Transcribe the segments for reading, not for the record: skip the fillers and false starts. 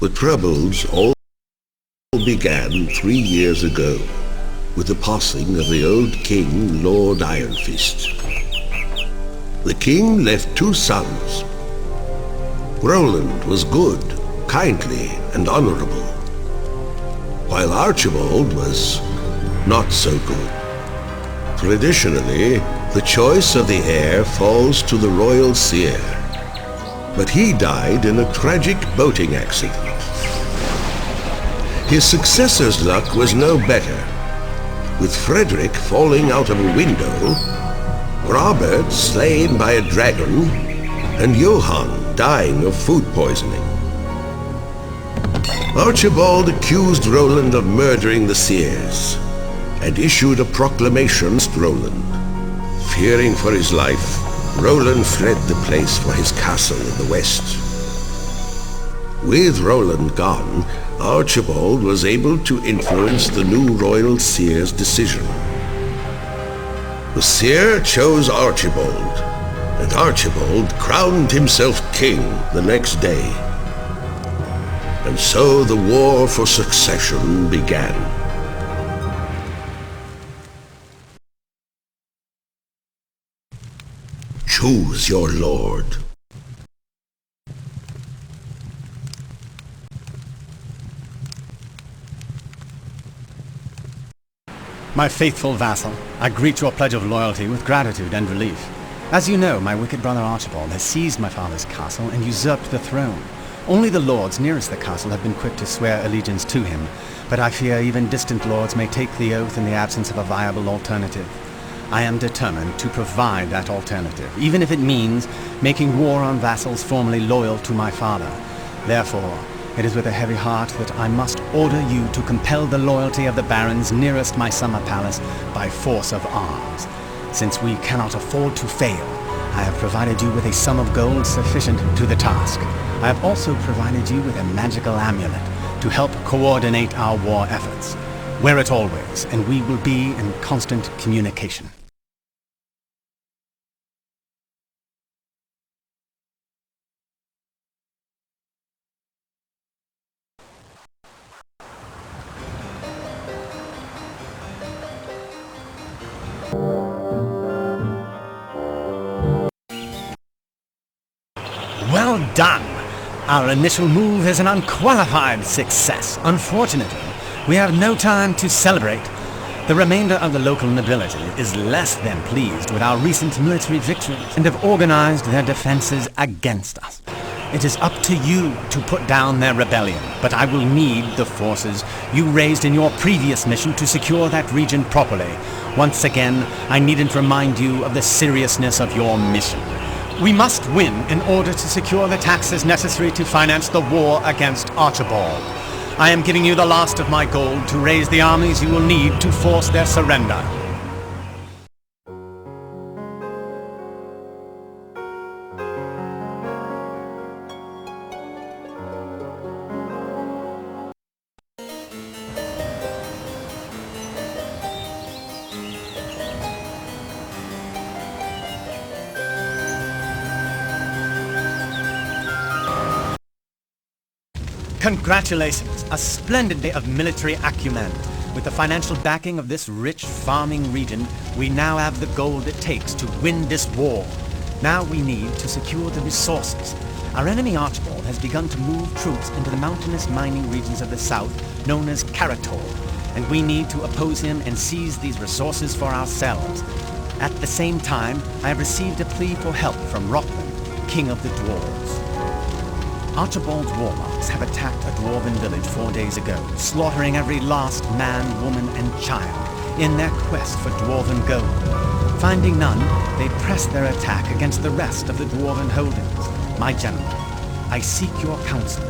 The troubles all began 3 years ago with the passing of the old king, Lord Ironfist. The king left 2 sons. Roland was good, kindly, and honorable, while Archibald was not so good. Traditionally, the choice of the heir falls to the royal seer, but he died in a tragic boating accident. His successor's luck was no better, with Frederick falling out of a window, Robert slain by a dragon, and Johann dying of food poisoning. Archibald accused Roland of murdering the seers and issued a proclamation against Roland. Fearing for his life, Roland fled the place for his castle in the west. With Roland gone, Archibald was able to influence the new royal seer's decision. The seer chose Archibald, and Archibald crowned himself king the next day. And so the war for succession began. Choose your lord. My faithful vassal, I greet your pledge of loyalty with gratitude and relief. As you know, my wicked brother Archibald has seized my father's castle and usurped the throne. Only the lords nearest the castle have been quick to swear allegiance to him, but I fear even distant lords may take the oath in the absence of a viable alternative. I am determined to provide that alternative, even if it means making war on vassals formerly loyal to my father. Therefore, it is with a heavy heart that I must order you to compel the loyalty of the barons nearest my summer palace by force of arms. Since we cannot afford to fail, I have provided you with a sum of gold sufficient to the task. I have also provided you with a magical amulet to help coordinate our war efforts. Wear it always, and we will be in constant communication. Well done! Our initial move is an unqualified success. Unfortunately, we have no time to celebrate. The remainder of the local nobility is less than pleased with our recent military victories and have organized their defenses against us. It is up to you to put down their rebellion, but I will need the forces you raised in your previous mission to secure that region properly. Once again, I needn't remind you of the seriousness of your mission. We must win in order to secure the taxes necessary to finance the war against Archibald. I am giving you the last of my gold to raise the armies you will need to force their surrender. Congratulations! A splendid day of military acumen. With the financial backing of this rich farming region, we now have the gold it takes to win this war. Now we need to secure the resources. Our enemy Archibald has begun to move troops into the mountainous mining regions of the south, known as Karator, and we need to oppose him and seize these resources for ourselves. At the same time, I have received a plea for help from Roland, king of the dwarves. Archibald's warlocks have attacked a dwarven village 4 days ago, slaughtering every last man, woman, and child in their quest for dwarven gold. Finding none, they press their attack against the rest of the dwarven holdings. My general, I seek your counsel.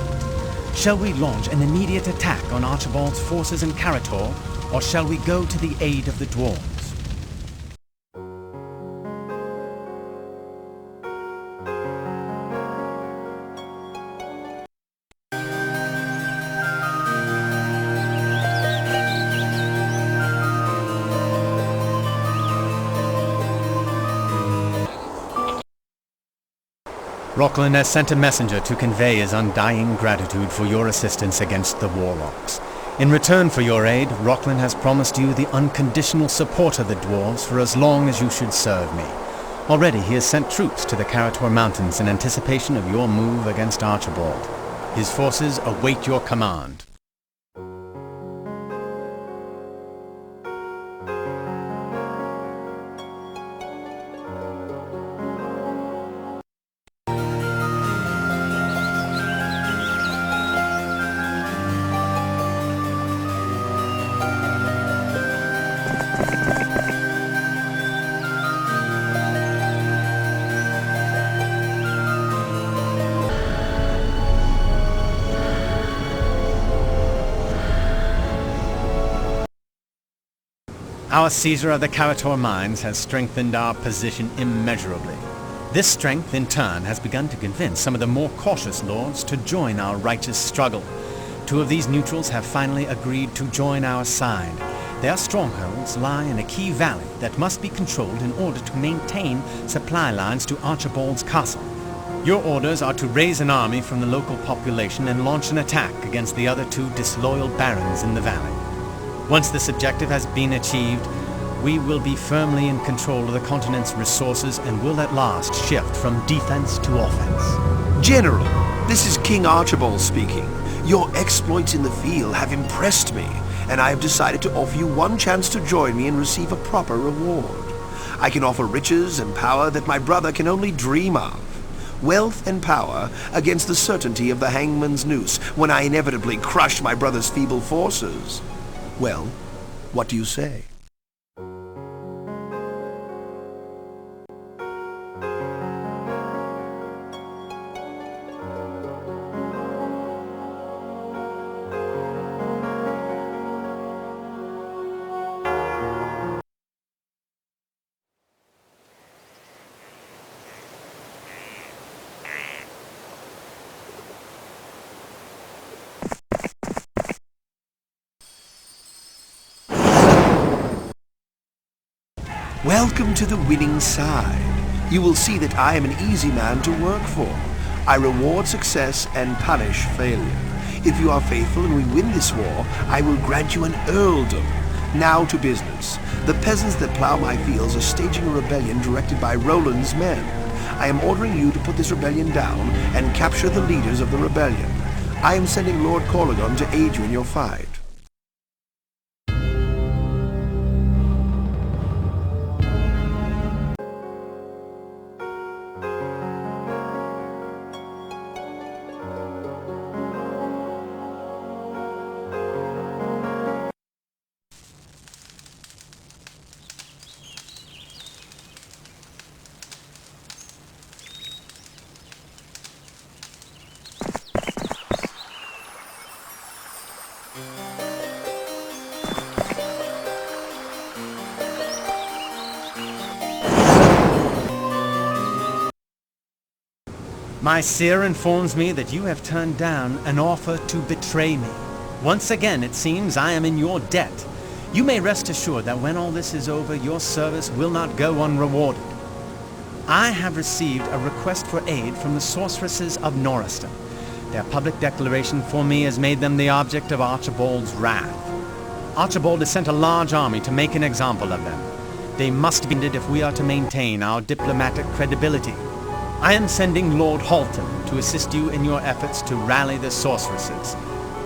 Shall we launch an immediate attack on Archibald's forces in Karator, or shall we go to the aid of the dwarves? Roland has sent a messenger to convey his undying gratitude for your assistance against the warlocks. In return for your aid, Roland has promised you the unconditional support of the dwarves for as long as you should serve me. Already he has sent troops to the Karator Mountains in anticipation of your move against Archibald. His forces await your command. Our seizure of the Karator mines has strengthened our position immeasurably. This strength, in turn, has begun to convince some of the more cautious lords to join our righteous struggle. 2 of these neutrals have finally agreed to join our side. Their strongholds lie in a key valley that must be controlled in order to maintain supply lines to Archibald's castle. Your orders are to raise an army from the local population and launch an attack against the other 2 disloyal barons in the valley. Once this objective has been achieved, we will be firmly in control of the continent's resources and will at last shift from defense to offense. General, this is King Archibald speaking. Your exploits in the field have impressed me, and I have decided to offer you one chance to join me and receive a proper reward. I can offer riches and power that my brother can only dream of. Wealth and power against the certainty of the hangman's noose when I inevitably crush my brother's feeble forces. Well, what do you say? Welcome to the winning side. You will see that I am an easy man to work for. I reward success and punish failure. If you are faithful and we win this war, I will grant you an earldom. Now to business. The peasants that plow my fields are staging a rebellion directed by Roland's men. I am ordering you to put this rebellion down and capture the leaders of the rebellion. I am sending Lord Corrigan to aid you in your fight. My seer informs me that you have turned down an offer to betray me. Once again, it seems I am in your debt. You may rest assured that when all this is over, your service will not go unrewarded. I have received a request for aid from the sorceresses of Norriston. Their public declaration for me has made them the object of Archibald's wrath. Archibald has sent a large army to make an example of them. They must be ended if we are to maintain our diplomatic credibility. I am sending Lord Halton to assist you in your efforts to rally the sorceresses.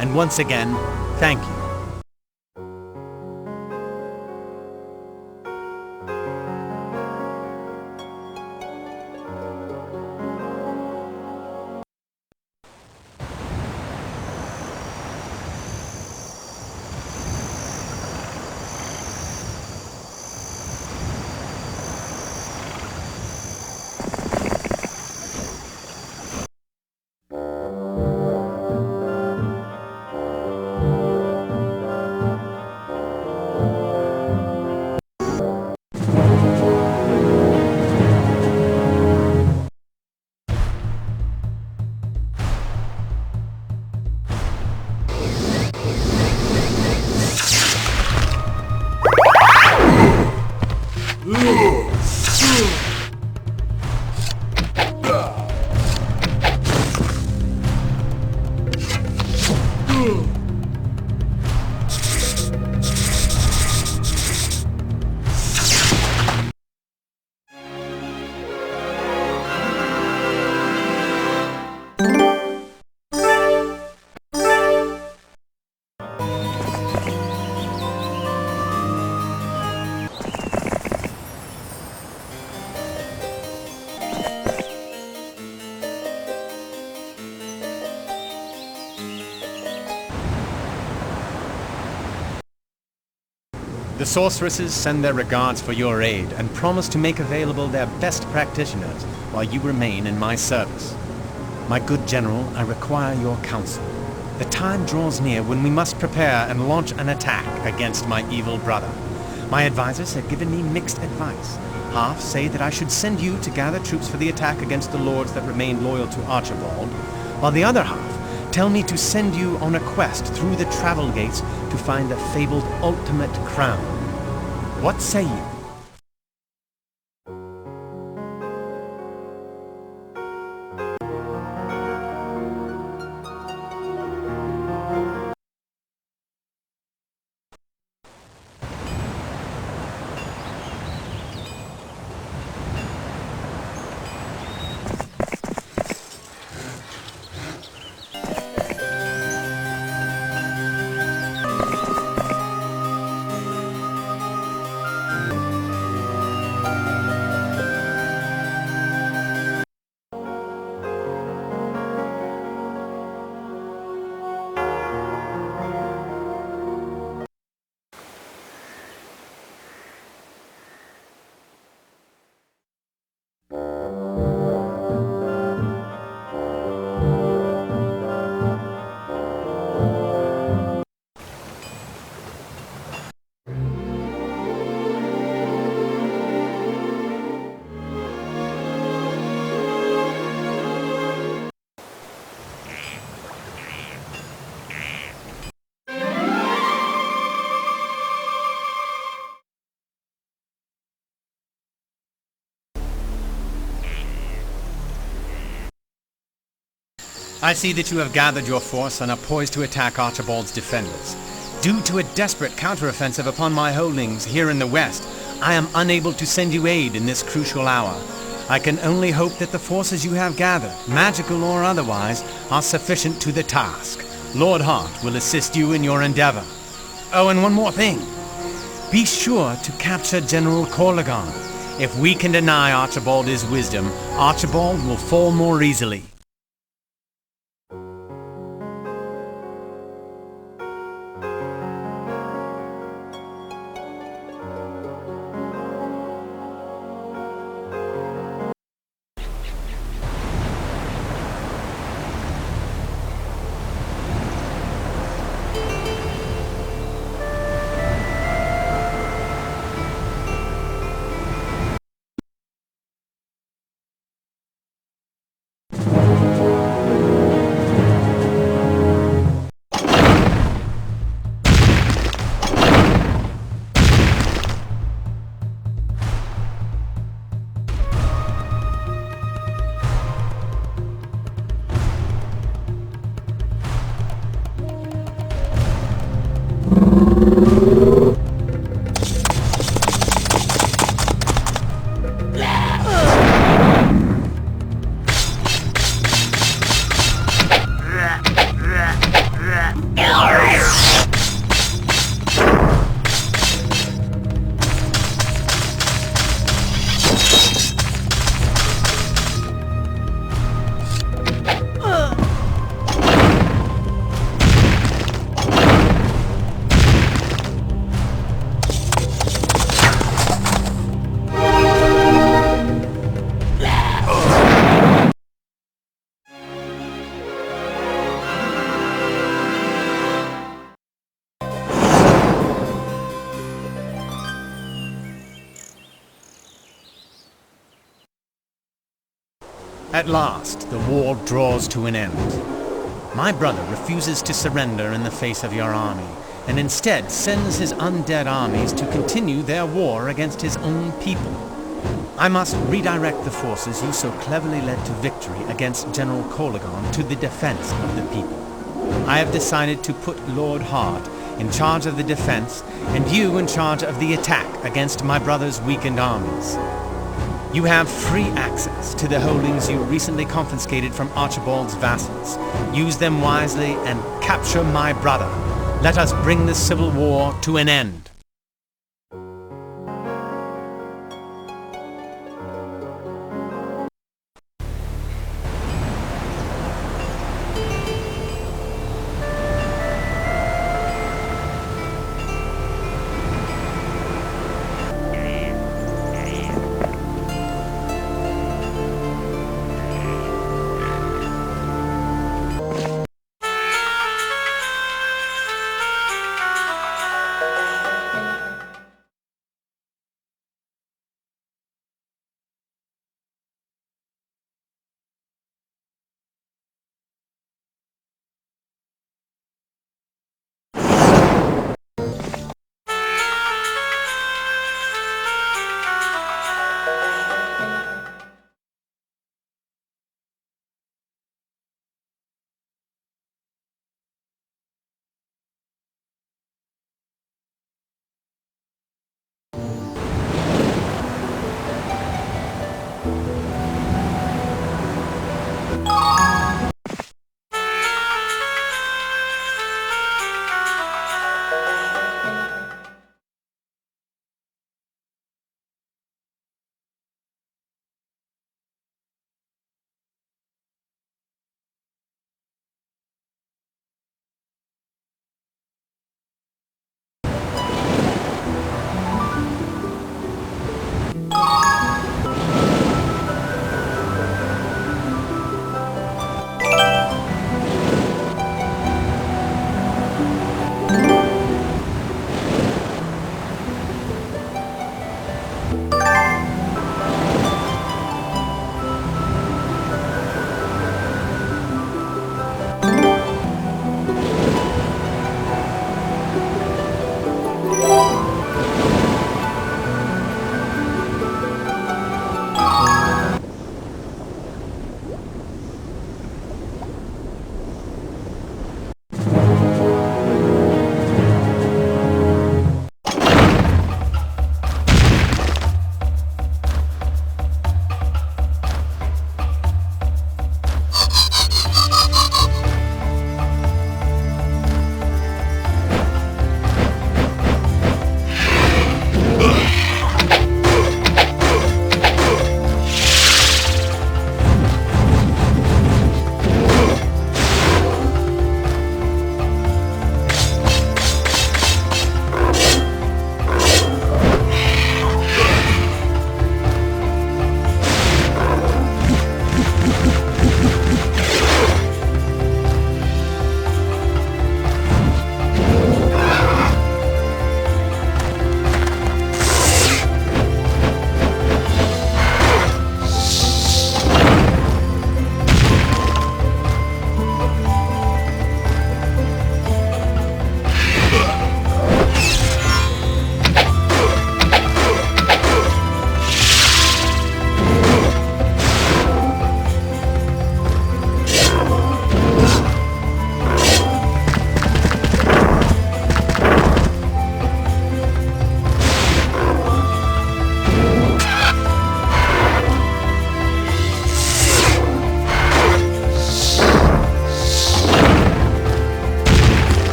And once again, thank you. The sorceresses send their regards for your aid and promise to make available their best practitioners while you remain in my service. My good general, I require your counsel. The time draws near when we must prepare and launch an attack against my evil brother. My advisors have given me mixed advice. Half say that I should send you to gather troops for the attack against the lords that remain loyal to Archibald, while the other half tell me to send you on a quest through the travel gates to find the fabled ultimate crown. What say you? I see that you have gathered your force and are poised to attack Archibald's defenders. Due to a desperate counteroffensive upon my holdings here in the west, I am unable to send you aid in this crucial hour. I can only hope that the forces you have gathered, magical or otherwise, are sufficient to the task. Lord Hart will assist you in your endeavor. Oh, and one more thing. Be sure to capture General Corlegon. If we can deny Archibald his wisdom, Archibald will fall more easily. At last, the war draws to an end. My brother refuses to surrender in the face of your army, and instead sends his undead armies to continue their war against his own people. I must redirect the forces you so cleverly led to victory against General Corlegon to the defense of the people. I have decided to put Lord Hart in charge of the defense, and you in charge of the attack against my brother's weakened armies. You have free access to the holdings you recently confiscated from Archibald's vassals. Use them wisely and capture my brother. Let us bring this civil war to an end.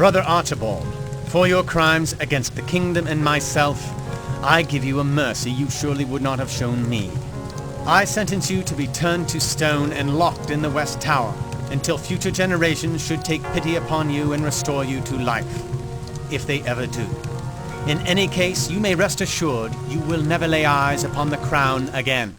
Brother Archibald, for your crimes against the kingdom and myself, I give you a mercy you surely would not have shown me. I sentence you to be turned to stone and locked in the West Tower, until future generations should take pity upon you and restore you to life, if they ever do. In any case, you may rest assured you will never lay eyes upon the crown again.